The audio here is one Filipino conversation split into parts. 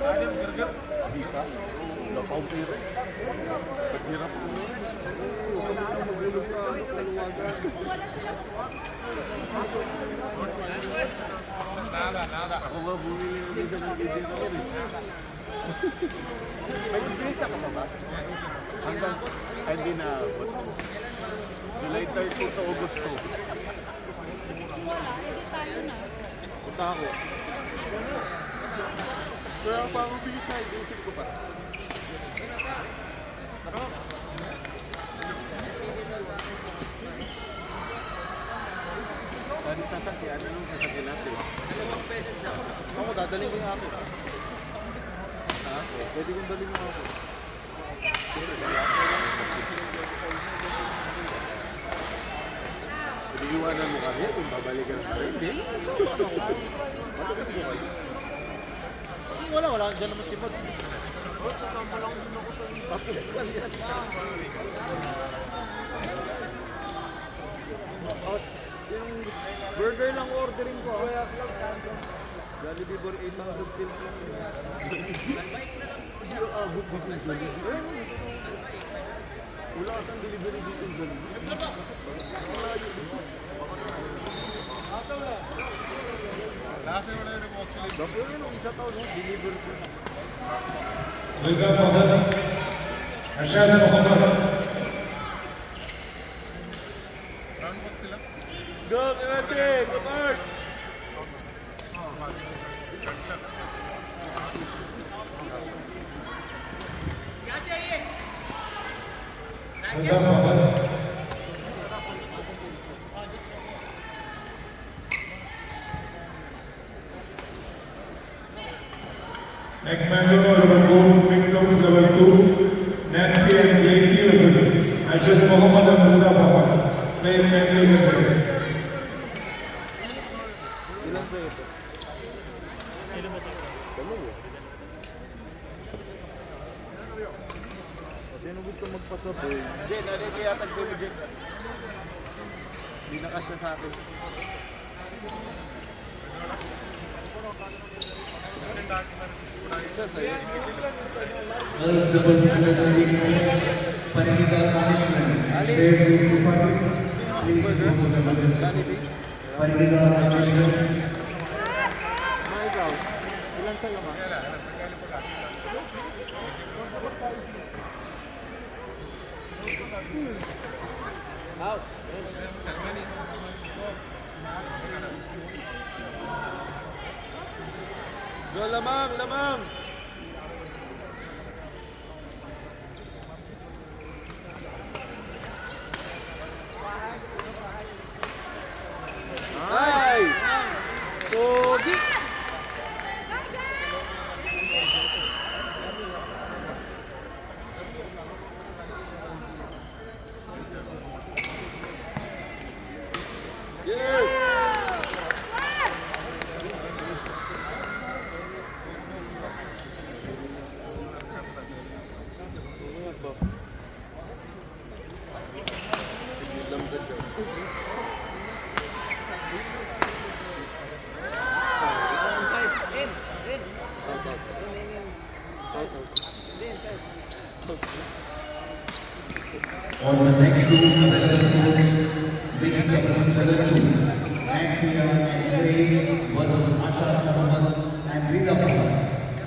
Alim, gargar. Di pa. Lapaw pira. Paghirap mo. Huwag ka muna maghulog sa kaluwagan. Nada. Ako nga bumili ng isa ng bibig na rin. May dibisa ka pa ba? Hanggang, hindi na. July 30 to Agosto. Wala, edit tayo na. Punta ako. Kaya pa ako bisa, isip ko pa. Tara. Saan sasakyan? Anong sasakyan natin? Ako, dadaling ko yung ako. Ha? Pwede kong daling yung ako. Iiwanan mo kami kung babalikan ka rin. Hindi. Balikan mo kayo. Wala. Diyan naman si Mod. Sasama lang din ako sa inyo. Yung burger lang ordering ko. Jollibee for 800 pills lang. Hindi ko abot dito yung Jollibee. Wala kang delivery dito yung Jollibee. Malayo dito. Bakit yun ang isa taon na delivery ko. Welcome for the Arshad Mohammed. Go, Kanate! Go, Mark! Welcome for the next match over number 2, mixed doubles level 2, Nancy and Lacey versus Arshad Mohammed and Muda Fahad. Please mentally prepare. Ilan sa'yo ito? Dalawa. Sino gusto magpasabay? Jen, ano yung kaya tag-show mo, Jen? Hindi na kasya sa akin. Isa sa'yo. Girls doubles under 30 minutes. Parikita punishment. Says we to party. Please go to the balance. Parikita punishment. Mga ikaw, ilan sa'yo ka? Out. Go, lamang! Nice! Pogi! Yes! On the next two available courts, mixed doubles level 2, Nancy and Grace versus Asha Mohammed and Rita Fahad,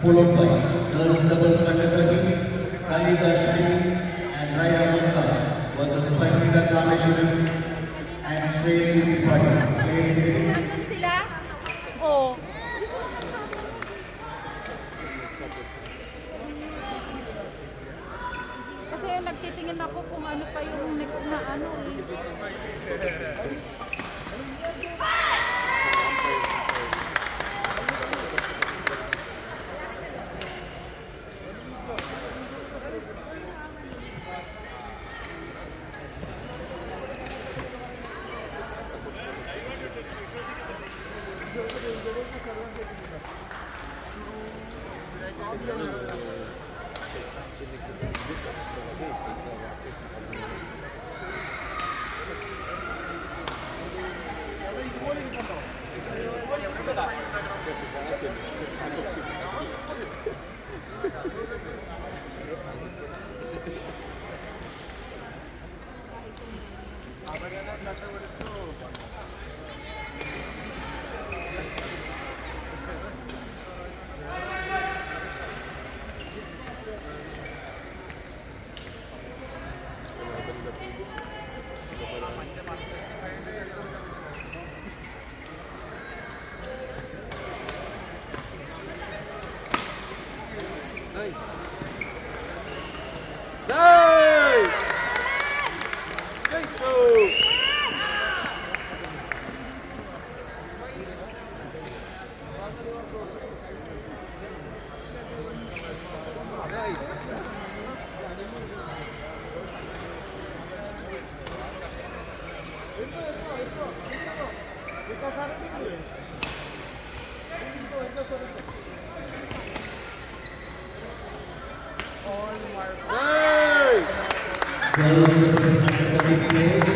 followed by girls doubles under 30, Khalida Shaheen and Raya Manta versus Parikita Kameshwaran and Shreyasi Tripathi. Nandun sila? Oo. Kasi nagtitingin ako kung ano pa yung next na ano eh. Kasi sa akin, Hey! Girls doubles under 30 players,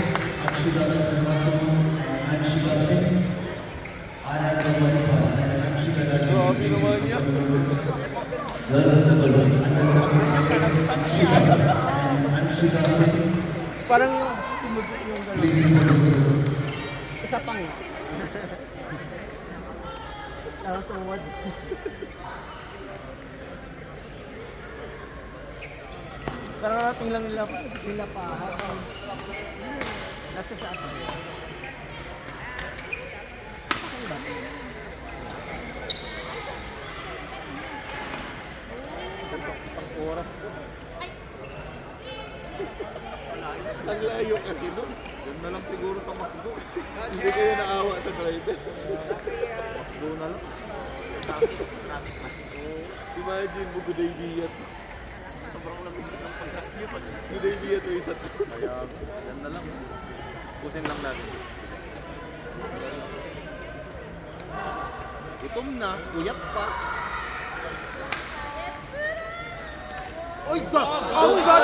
Akshita Srivattam and Anshika Singh. Aradhya Maripal and Anshika Grabe naman yan. Girls doubles under 30 players, Akshita and Anshika Singh. Parang tumugin yung gano'n. Please follow. Isa pang. Parang tungod. Parang narating lang nila pa. Nasa sa atin. Isang oras po. Ang layo kasi nun. Yan na lang siguro sa McDo. Hindi kayo naawa sa driver. McDo na lang. Imagine mo, good idea. Sobrang lamig ng pagkakyo. Good idea to isa to. Kaya, yan na lang. Pusin lang natin. Gutom na, kuyat pa. Oy, God! Oh, God!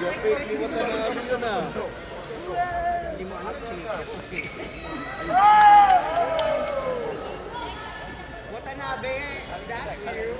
Japit, liwatan na kami yun ah. Hindi mo anak, chinichet. Watanabe, is that you?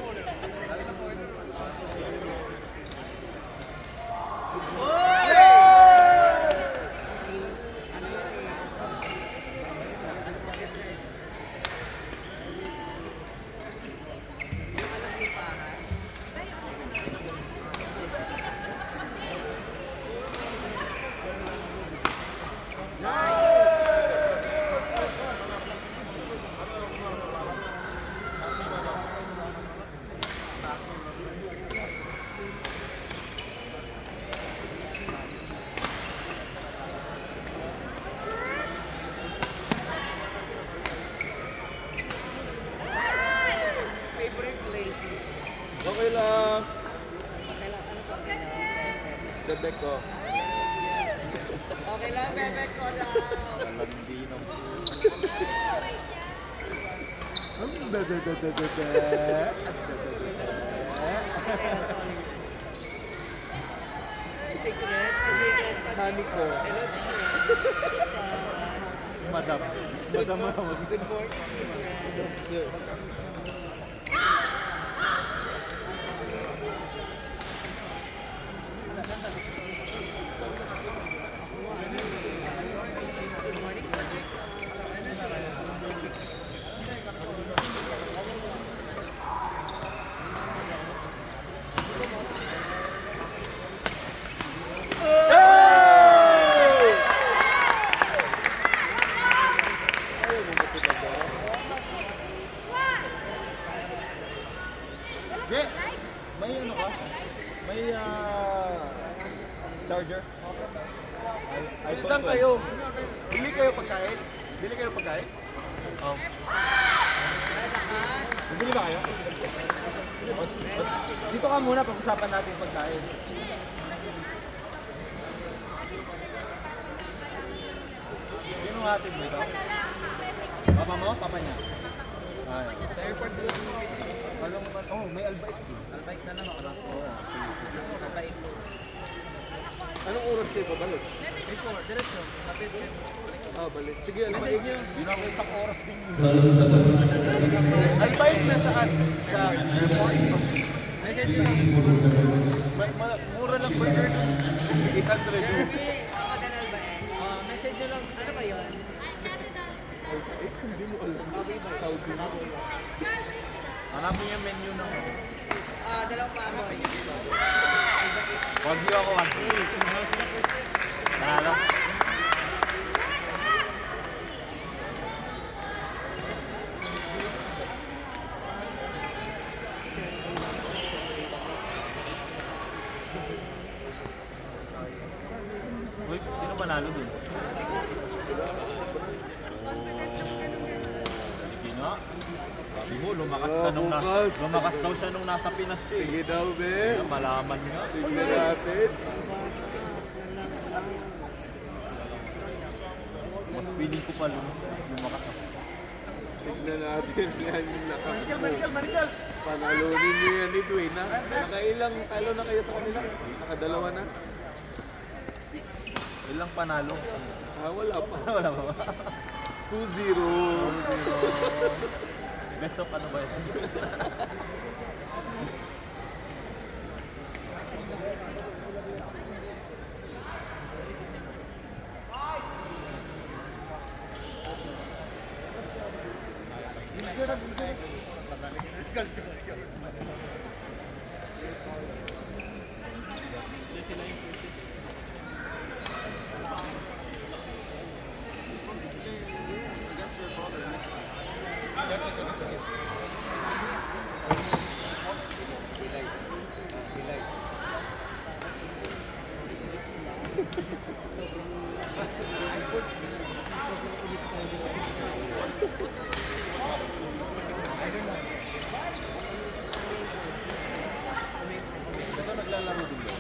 Favorite place? Okay lang. Okay lang, ano to? Bebek ko. Okay lang, bebek ko daw. Malandi ng Secret pa. Honey ko. Hello, secret. Madam. Madam mo. Good morning, secret. Sir. Good morning, Je, may ano ka? May charger? Saan kayo? Bili kayo pagkain? Bili kayo pagkain? Oo. Bili ba kayo? Dito ka muna, pag-usapan natin yung pagkain. Sino ang atin dito? Papa mo? Papa niya? Ay. Sa airport nila. Palong, oh, may albait din. Albike na lang ako. Oo. Albike. Anong oras kayo pabalik? Before, diretso. Message nyo. Ah, balik. Sige, Message nyo. Hindi na ako isang oras din. Girls doubles under 30 players, Albait na saan? Sa airport? Message nyo lang. Mura lang burger nun. 800 yun. Kapaganal ba eh? Message nyo lang. Ano ba yun? Eh, hindi mo alam. Saudi. Hanapin yung menu ng Dalawang pamoy. Wagyu ako ah. Panalo. Uy, sino panalo dun? Filipino? nga. Sabi mo, lumakas daw siya nung nasa Pinas siya. Sige daw, be. Malaman nga. Tignan natin. Mas feeling ko pa mas lumakas ako. Tignan natin yan yung nakakbo. Panalunin niyo yan ni Dwayne, ha? Nakailang talo na kayo sa kanila? Nakadalawa na? Ilang panalo? Wala pa. Wala pa ba? 2-0. Best of ano ba yun? Ito naglalaro din ba?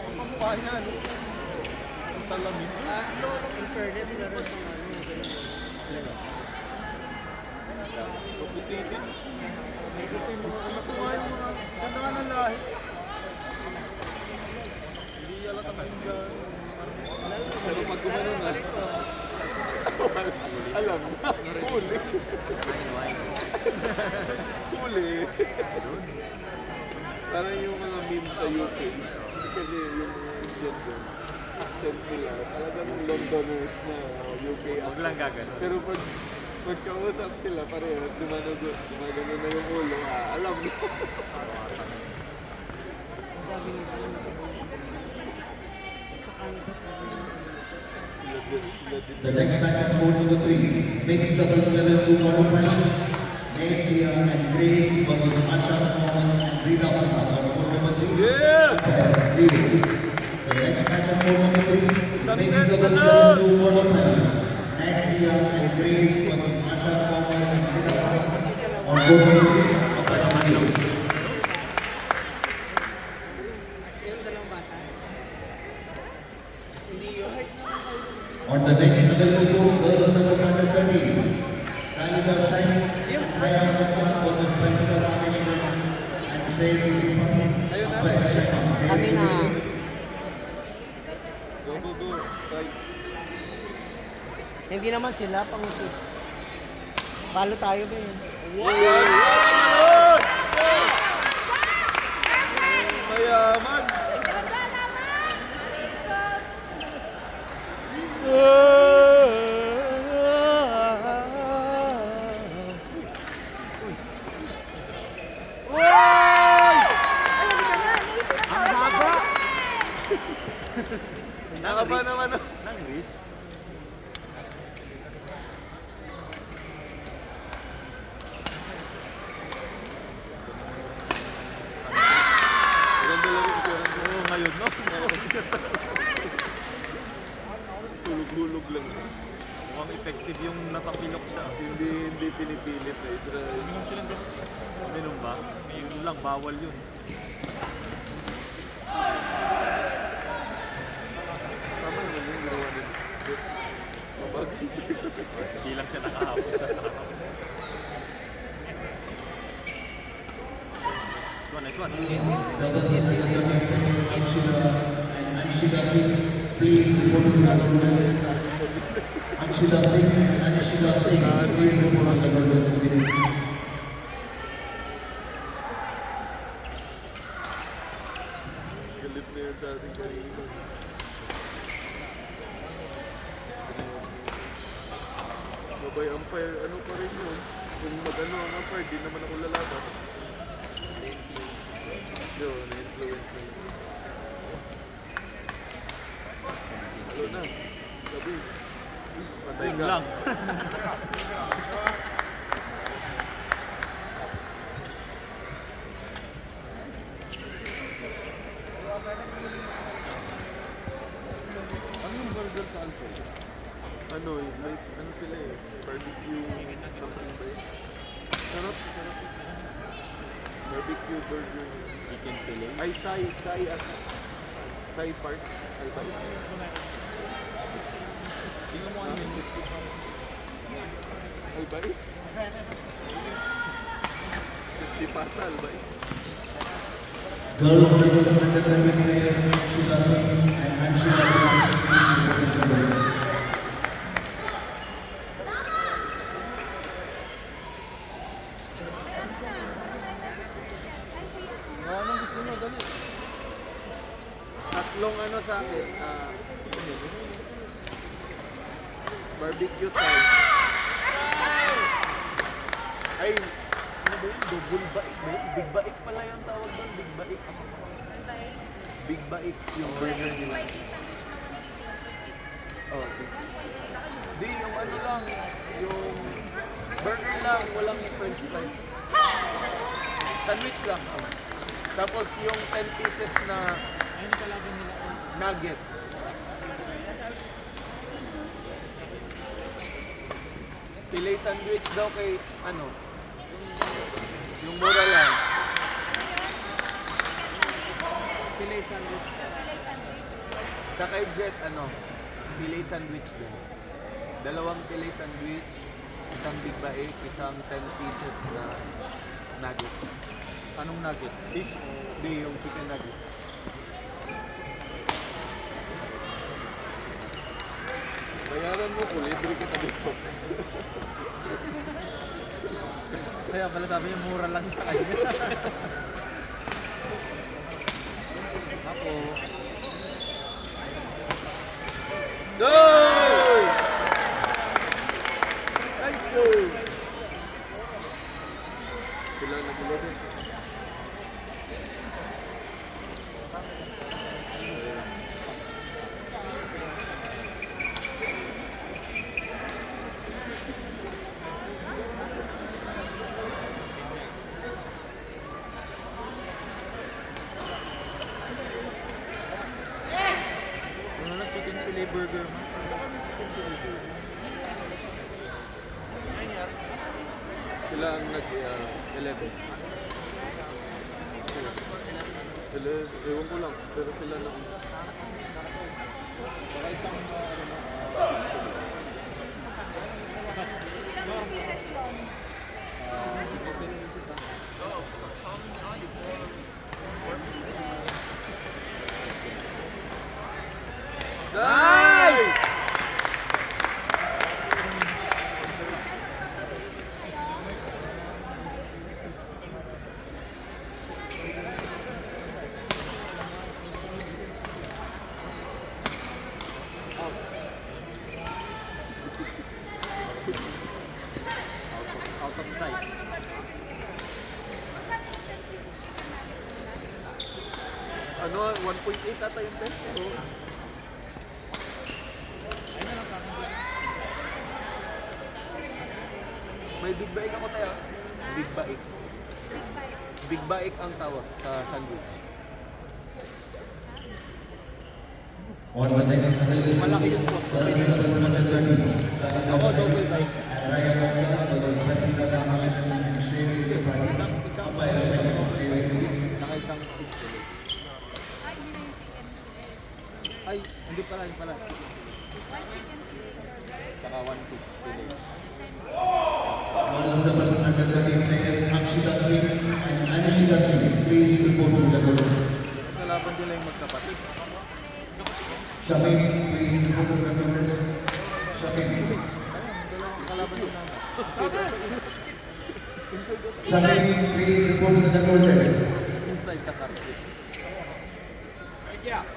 Ang kampanya, no? Ang salamin. In fairness, meron sa Kaputitin. Gusto nga yung mga ganda nga ng lahi. Hindi yalata kayong gano'n. Pero pag gumano na, alam na, huli. Huli. Parang yung mga memes sa UK, kasi yung mga Indian doon, accent nila, talagang Londoners na UK accent. Huwag lang gagano. Pero pag magkausap sila parehas, gumagano na yung ulo, alam mo. The next match at court number 3, mixed doubles level 2 quarterfinals. Nancy and Grace versus Asha Mohan and Rita Farha on court number 3. Yeah! Leading. The next match at court number 3, mixed doubles level 2 quarterfinals. Nancy and Grace versus Asha Mohan and Rita Farha on court number 3. On the next available court, girls number 130, Kalida Shine, Maya Agata versus Pankita Rameshwar and Shreyasi Ayun na. Kami na. Go. Right. Hindi naman sila pang-tips. Palo tayo ba yun? Mayaman! Ang haba! Nakaba naman, no? Nang reach. Maganda lang yung itsura niya. Oo, ngayon, no? Hulog-hulog lang. Mukhang effective yung natapilok siya. Hindi pinipilit na i-try. Minum ba? Yun lang, bawal yun. Tama naman yung ginawa nila. Mabagal. Hindi lang siya nakahapon. Nice one. Doubles level 2 tennis, Anshida and Anshida Singh, please report to the double desk. Anshida Singh and Anshida Singh, please report to the double desk. Galit na yun sa ating kanina. Mabay umpire, ano pa rin yun? Kung mag-ano ang umpire, di naman ako lalaban. Yun, na-influence na yun. Halo na. Sabi. Patay Yun ka. lang. Ano yung burger sa Alpha? ano sila eh, barbecue something ba yun? Sarap. Barbecue burger. Chicken fillet. Ay, Thai part. Albay. Tingnan mo ano yung crispy part. Albay? Crispy pata, albay. Girls doubles under 20 players Sheila Singh and Anshika Singh. Anong gusto nyo? Dali. Tatlong ano sa akin, barbecue sauce. Ay, ano ba yun? Double baik ba yun? Big baik pala yung tawag doon, big baik. Big baik yung burger nila. Oh, di, yung ano lang, yung burger lang, walang french fries. Sandwich lang. Tapos yung 10 pieces na nuggets. Filet sandwich daw kay ano? Yung mura lang. Filet sandwich. Sa kay Jet ano? Filet sandwich daw. Dalawang filet sandwich, isang big baik, isang 10 pieces na nuggets. Anong nuggets? Fish? Hindi, yung chicken nuggets. Bayaran mo ko, libre kita dito. Kaya pala sabi niya mura lang sa kanya. Ako. No! Nice! Sila nag-11. Ano na chicken fillet burger mo? Baka may chicken fillet burger. Sila ang nag-11. Ewan ko lang, pero sila na. Baka isang Ilang pieces yun? Nice! out of sight. Ano, 1.8 ata yung test. So, may big bike ako tayo. Big bike. Big bike ang tawag sa sandwich. On the next Malaki yung pot. Ako, double bike. Naka-isang fish fillet. Ay, hindi na yung chicken fillet. Ay, hindi pala, hindi pala. One chicken fillet burger. Saka one fish fillet. Girls doubles under 13 players Akshita Singh and Anshika Singh. Please report to the court. Kalaban nila yung magkapatid. Shafiq, please report to the court. Shafiq. Ayun, dalawang kalaban din namin. Shafiq, please report to the court. Inside the carpet. Guys!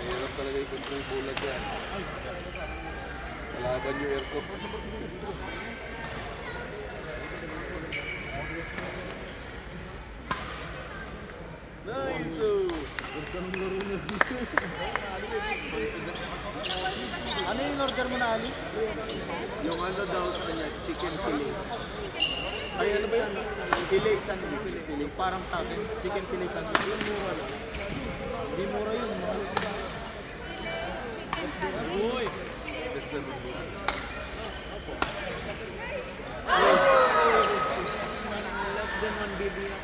Mahirap talaga i-control yung bulag yan. Kalaban yung aircon. Nice! Ganun laro na. Ano yung order mo na, Ali? Yung ano daw sa kanya, chicken fillet. Ay, ano ba yan? Fillet sandwich. Fillet. Parang sa akin, chicken fillet sandwich. Yun mura lang. Hindi mura yun. Mahal. sandwich. Less than 1 billion. Less than 1 billion.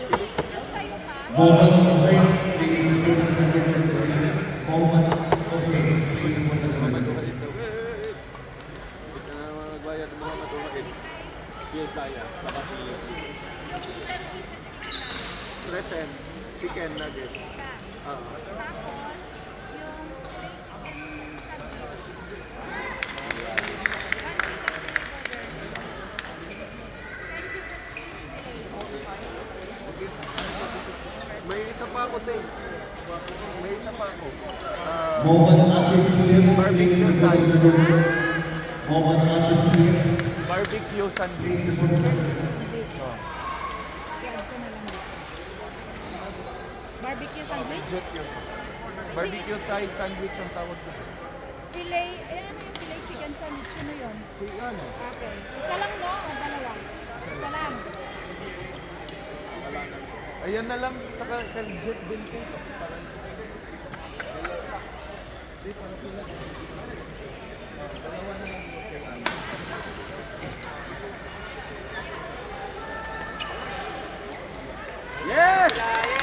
Yung sa'yo pa, Moment of fame, please support the members. Moment of fame, please support the Muhammad members. Uhaid daw. Ito na magbayad ng Muhammad Uhaid. Si Isaiah. Saka si yung 10 pieces chicken nuggets. Present. Chicken nuggets. Isa. Oo. Tapos, yung chicken sandwich. 10 pieces fish fillet. Okay. May isa pa ako, Tay. May isa pa ako. Moment Asif, please. Barbecue Please support the members. Moment Asif, please. Barbecue sandwich. Please support the members. I-add ko na lang dito. Barbecue sandwich? Jet yun. Barbecue size sandwich ang tawag ko. Filet, ano yung filet chicken sandwich? Ano yun? Ano? Okay. Isa lang, no? O dalawa? Isa lang. Ayan na lang sa kay Jet din po. Para dito na pila. Dalawa na lang. Yes!